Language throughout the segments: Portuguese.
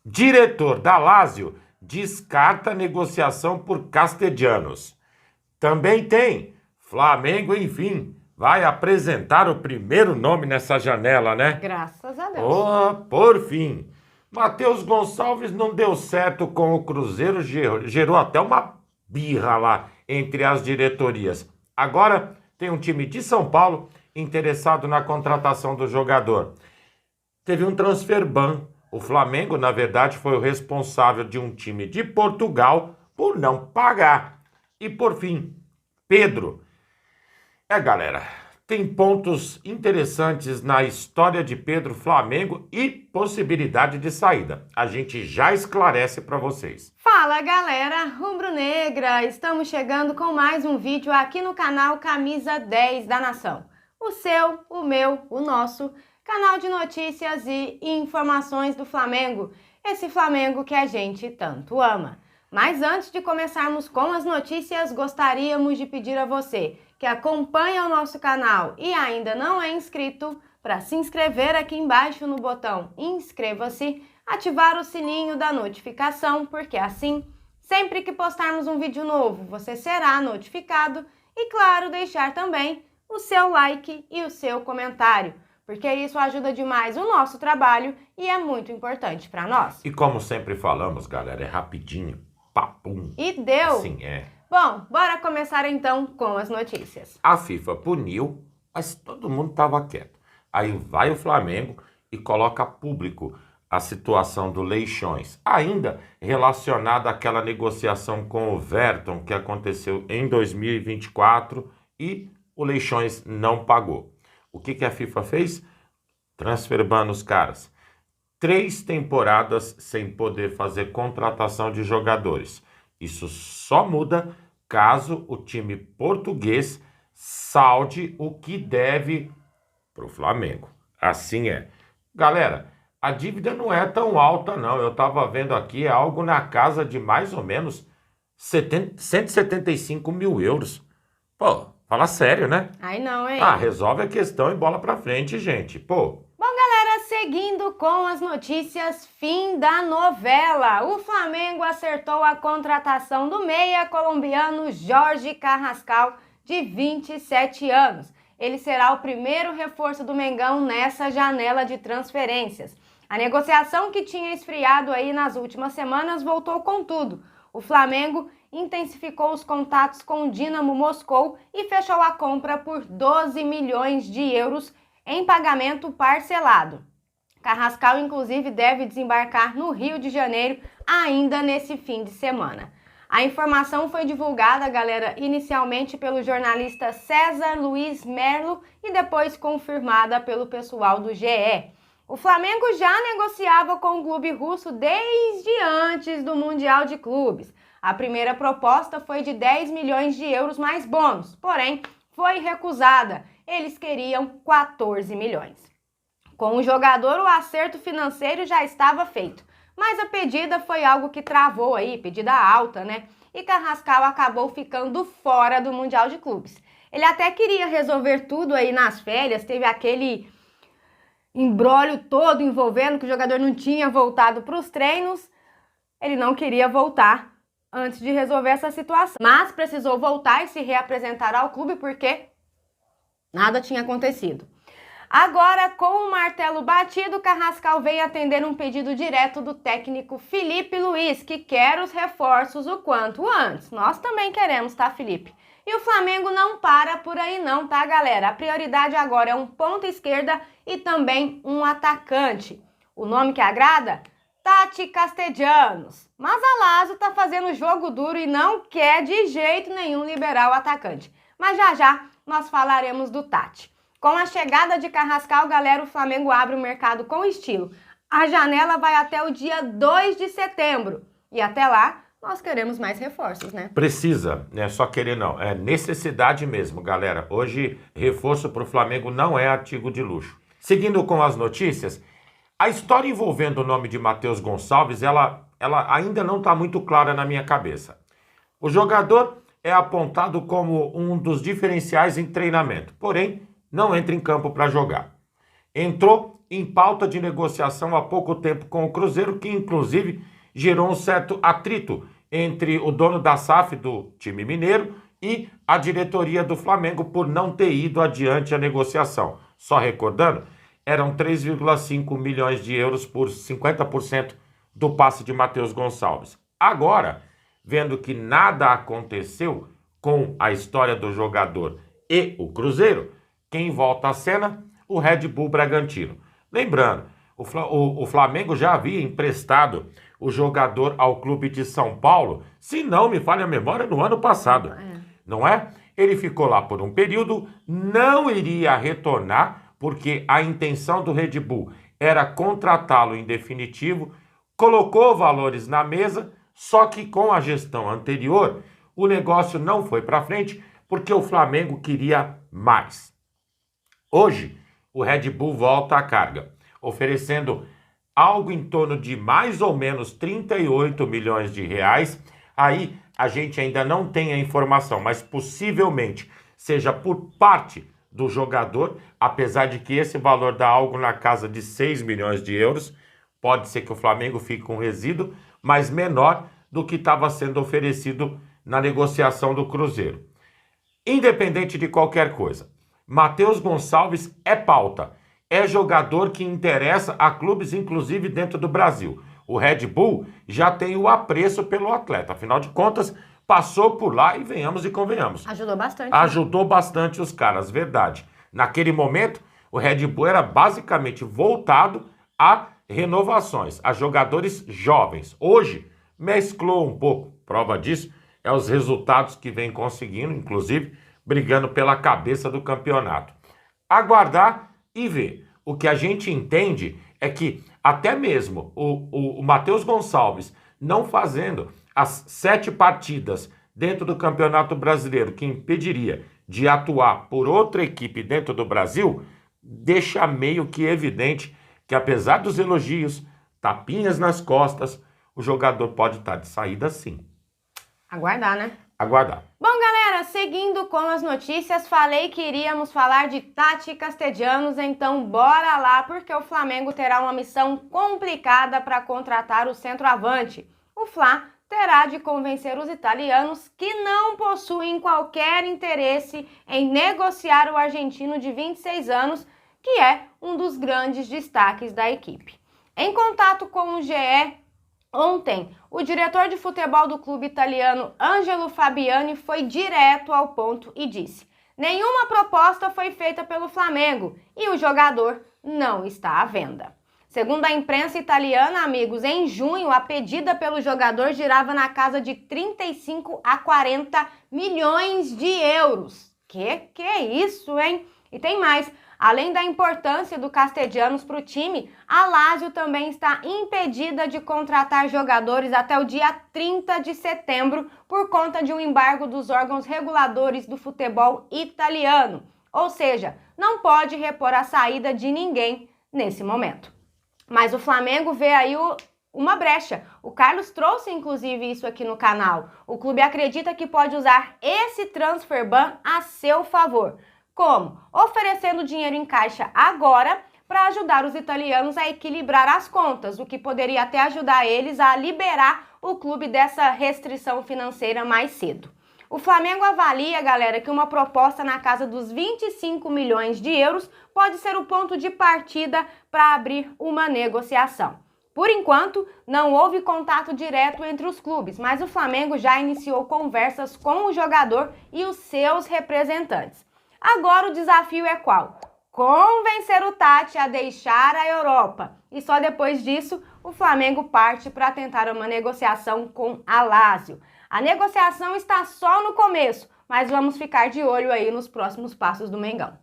Diretor da Lazio descarta negociação por Castellanos. Também tem Flamengo, enfim, vai apresentar o primeiro nome nessa janela, né? Graças a Deus. Oh, por fim. Matheus Gonçalves não deu certo com o Cruzeiro, gerou até uma birra lá entre as diretorias. Agora tem um time de São Paulo interessado na contratação do jogador. Teve um transfer ban. O Flamengo, na verdade, foi o responsável de um time de Portugal por não pagar. E por fim, Pedro. Galera, tem pontos interessantes na história de Pedro, Flamengo e possibilidade de saída. A gente já esclarece para vocês. Fala galera, rubro-negra, estamos chegando com mais um vídeo aqui no canal Camisa 10 da Nação. O seu, o meu, o nosso canal de notícias e informações do Flamengo. Esse Flamengo que a gente tanto ama. Mas antes de começarmos com as notícias, gostaríamos de pedir a você que acompanha o nosso canal e ainda não é inscrito, para se inscrever aqui embaixo no botão inscreva-se, ativar o sininho da notificação, porque assim, sempre que postarmos um vídeo novo, você será notificado e, claro, deixar também o seu like e o seu comentário, porque isso ajuda demais o nosso trabalho e é muito importante para nós. E como sempre falamos, galera, é rapidinho, papum. E deu! Assim é. Bom, bora começar então com as notícias. A FIFA puniu, mas todo mundo estava quieto. Aí vai o Flamengo e coloca público a situação do Leixões, ainda relacionada àquela negociação com o Verton que aconteceu em 2024 e o Leixões não pagou. O que a FIFA fez? Transfer ban nos caras. 3 temporadas sem poder fazer contratação de jogadores. Isso só muda caso o time português salde o que deve para o Flamengo. Assim é. Galera, a dívida não é tão alta não. Eu estava vendo aqui algo na casa de mais ou menos 175 mil euros. Pô, fala sério, né? Ai não, hein? Resolve a questão e bola pra frente, gente. Pô. Bom, galera, seguindo com as notícias, fim da novela. O Flamengo acertou a contratação do meia colombiano Jorge Carrascal, de 27 anos. Ele será o primeiro reforço do Mengão nessa janela de transferências. A negociação que tinha esfriado aí nas últimas semanas voltou com tudo. O Flamengo intensificou os contatos com o Dinamo Moscou e fechou a compra por 12 milhões de euros em pagamento parcelado. Carrascal, inclusive, deve desembarcar no Rio de Janeiro ainda nesse fim de semana. A informação foi divulgada, galera, inicialmente pelo jornalista César Luiz Merlo e depois confirmada pelo pessoal do GE. O Flamengo já negociava com o clube russo desde antes do Mundial de Clubes. A primeira proposta foi de 10 milhões de euros mais bônus, porém foi recusada. Eles queriam 14 milhões. Com o jogador, o acerto financeiro já estava feito, mas a pedida foi algo que travou aí, pedida alta, né? E Carrascal acabou ficando fora do Mundial de Clubes. Ele até queria resolver tudo aí nas férias, teve aquele imbróglio todo envolvendo que o jogador não tinha voltado para os treinos. Ele não queria voltar antes de resolver essa situação, mas precisou voltar e se reapresentar ao clube porque nada tinha acontecido. Agora, com o martelo batido, Carrascal vem atender um pedido direto do técnico Felipe Luiz, que quer os reforços o quanto antes. Nós também queremos, tá, Felipe? E o Flamengo não para por aí não, tá, galera? A prioridade agora é um ponta esquerda e também um atacante. O nome que agrada? Tati Castellanos. Mas a Lazio tá fazendo jogo duro e não quer de jeito nenhum liberar o atacante. Mas já nós falaremos do Tati. Com a chegada de Carrascal, galera, o Flamengo abre o mercado com estilo. A janela vai até o dia 2 de setembro. E até lá, nós queremos mais reforços, né? Precisa, né? Só querer não. É necessidade mesmo, galera. Hoje, reforço para o Flamengo não é artigo de luxo. Seguindo com as notícias, a história envolvendo o nome de Matheus Gonçalves, ela ainda não está muito clara na minha cabeça. O jogador é apontado como um dos diferenciais em treinamento, porém, não entra em campo para jogar. Entrou em pauta de negociação há pouco tempo com o Cruzeiro, que inclusive gerou um certo atrito entre o dono da SAF do time mineiro e a diretoria do Flamengo por não ter ido adiante a negociação. Só recordando, eram 3,5 milhões de euros por 50% do passe de Matheus Gonçalves. Agora, vendo que nada aconteceu com a história do jogador e o Cruzeiro, quem volta à cena? O Red Bull Bragantino. Lembrando, o Flamengo já havia emprestado o jogador ao clube de São Paulo, se não me falha a memória, no ano passado. Não é? Ele ficou lá por um período, não iria retornar, porque a intenção do Red Bull era contratá-lo em definitivo, colocou valores na mesa, só que com a gestão anterior, o negócio não foi para frente, porque o Flamengo queria mais. Hoje, o Red Bull volta à carga, oferecendo algo em torno de mais ou menos 38 milhões de reais. Aí a gente ainda não tem a informação, mas possivelmente seja por parte do jogador, apesar de que esse valor dá algo na casa de 6 milhões de euros. Pode ser que o Flamengo fique com resíduo, mas menor do que estava sendo oferecido na negociação do Cruzeiro. Independente de qualquer coisa, Matheus Gonçalves é pauta. É jogador que interessa a clubes, inclusive dentro do Brasil. O Red Bull já tem o apreço pelo atleta. Afinal de contas, passou por lá e venhamos e convenhamos. Ajudou bastante. Ajudou bastante os caras, verdade. Naquele momento, o Red Bull era basicamente voltado a renovações, a jogadores jovens. Hoje, mesclou um pouco. Prova disso é os resultados que vem conseguindo, inclusive brigando pela cabeça do campeonato. Aguardar e ver. O que a gente entende é que até mesmo o Matheus Gonçalves não fazendo as 7 partidas dentro do Campeonato Brasileiro que impediria de atuar por outra equipe dentro do Brasil, deixa meio que evidente que apesar dos elogios, tapinhas nas costas, o jogador pode estar de saída sim. Aguardar, né? Aguardar. Bom, galera, seguindo com as notícias, falei que iríamos falar de Tati Castellanos, então bora lá, porque o Flamengo terá uma missão complicada para contratar o centroavante. O Fla terá de convencer os italianos que não possuem qualquer interesse em negociar o argentino de 26 anos, que é um dos grandes destaques da equipe. Em contato com o GE, ontem, o diretor de futebol do clube italiano, Angelo Fabiani, foi direto ao ponto e disse: nenhuma proposta foi feita pelo Flamengo e o jogador não está à venda. Segundo a imprensa italiana, amigos, em junho a pedida pelo jogador girava na casa de 35 a 40 milhões de euros. Que é isso, hein? E tem mais. Além da importância do Castellanos para o time, a Lazio também está impedida de contratar jogadores até o dia 30 de setembro por conta de um embargo dos órgãos reguladores do futebol italiano. Ou seja, não pode repor a saída de ninguém nesse momento. Mas o Flamengo vê aí uma brecha. O Carlos trouxe inclusive isso aqui no canal. O clube acredita que pode usar esse transfer ban a seu favor. Como? Oferecendo dinheiro em caixa agora para ajudar os italianos a equilibrar as contas, o que poderia até ajudar eles a liberar o clube dessa restrição financeira mais cedo. O Flamengo avalia, galera, que uma proposta na casa dos 25 milhões de euros pode ser o ponto de partida para abrir uma negociação. Por enquanto, não houve contato direto entre os clubes, mas o Flamengo já iniciou conversas com o jogador e os seus representantes. Agora o desafio é qual? Convencer o Tati a deixar a Europa. E só depois disso, o Flamengo parte para tentar uma negociação com a Lazio. A negociação está só no começo, mas vamos ficar de olho aí nos próximos passos do Mengão.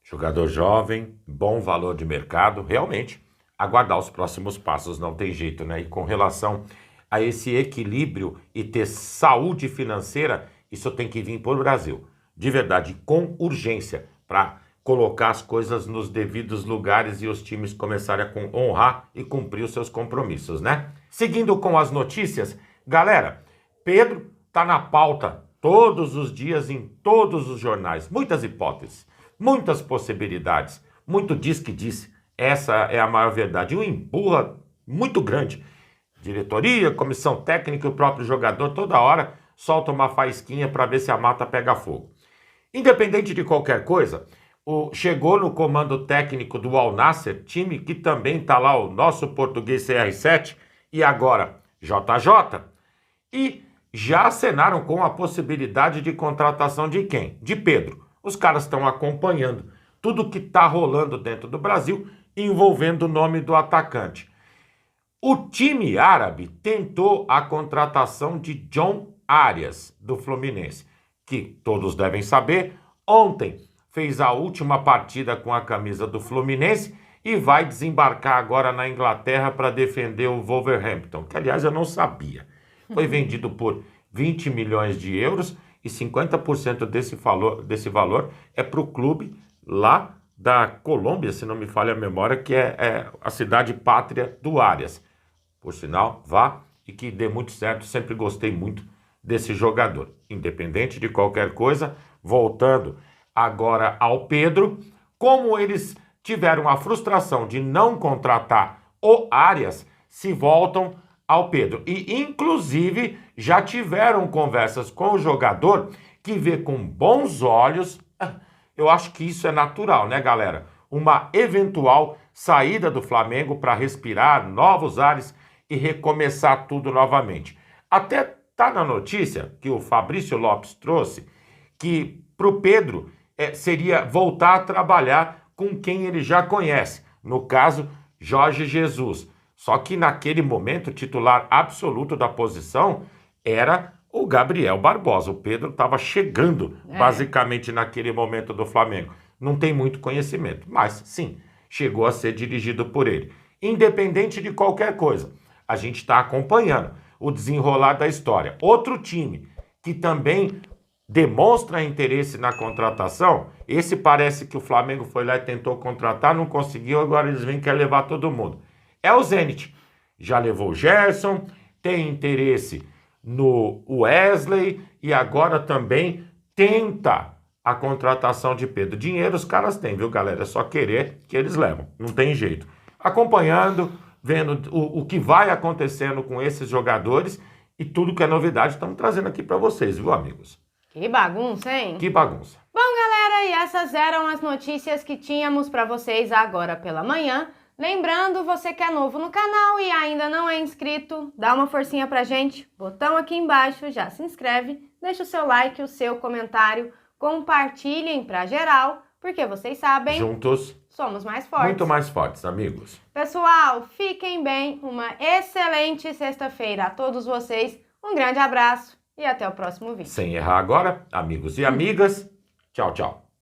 Jogador jovem, bom valor de mercado, realmente. Aguardar os próximos passos, não tem jeito, né? E com relação a esse equilíbrio e ter saúde financeira, isso tem que vir por Brasil. De verdade, com urgência, para colocar as coisas nos devidos lugares e os times começarem a honrar e cumprir os seus compromissos, né? Seguindo com as notícias, galera, Pedro tá na pauta todos os dias em todos os jornais. Muitas hipóteses, muitas possibilidades, muito diz que disse. Essa é a maior verdade. Um empurra muito grande. Diretoria, comissão técnica e o próprio jogador toda hora solta uma faísquinha para ver se a mata pega fogo. Independente de qualquer coisa, chegou no comando técnico do Al Nassr, time que também está lá o nosso português CR7 e agora JJ, e já acenaram com a possibilidade de contratação de quem? De Pedro. Os caras estão acompanhando tudo que está rolando dentro do Brasil, envolvendo o nome do atacante. O time árabe tentou a contratação de John Arias, do Fluminense, que todos devem saber, ontem fez a última partida com a camisa do Fluminense e vai desembarcar agora na Inglaterra para defender o Wolverhampton, que aliás eu não sabia. Foi vendido por 20 milhões de euros e 50% desse valor é para o clube lá da Colômbia, se não me falha a memória, que é a cidade pátria do Arias. Por sinal, vá e que dê muito certo, sempre gostei muito desse jogador. Independente de qualquer coisa, voltando agora ao Pedro, como eles tiveram a frustração de não contratar o Arias, se voltam ao Pedro. E, inclusive, já tiveram conversas com o jogador que vê com bons olhos. Eu acho que isso é natural, né, galera? Uma eventual saída do Flamengo para respirar novos ares e recomeçar tudo novamente. Até tá na notícia que o Fabrício Lopes trouxe que para o Pedro seria voltar a trabalhar com quem ele já conhece, no caso, Jorge Jesus. Só que naquele momento o titular absoluto da posição era o Gabriel Barbosa. O Pedro estava chegando basicamente naquele momento do Flamengo. Não tem muito conhecimento, mas sim, chegou a ser dirigido por ele. Independente de qualquer coisa, a gente está acompanhando o desenrolar da história. Outro time que também demonstra interesse na contratação, esse parece que o Flamengo foi lá e tentou contratar, não conseguiu, agora eles vêm querer levar todo mundo. É o Zenit. Já levou o Gerson, tem interesse no Wesley e agora também tenta a contratação de Pedro. Dinheiro os caras têm, viu, galera? É só querer que eles levam. Não tem jeito. Acompanhando, vendo o que vai acontecendo com esses jogadores e tudo que é novidade estamos trazendo aqui para vocês, viu, amigos? Que bagunça, hein? Que bagunça. Bom, galera, e essas eram as notícias que tínhamos para vocês agora pela manhã. Lembrando, você que é novo no canal e ainda não é inscrito, dá uma forcinha pra gente, botão aqui embaixo, já se inscreve, deixa o seu like, o seu comentário, compartilhem pra geral, porque vocês sabem, juntos somos mais fortes. Muito mais fortes, amigos. Pessoal, fiquem bem, uma excelente sexta-feira a todos vocês, um grande abraço e até o próximo vídeo. Sem errar agora, amigos e amigas, tchau, tchau.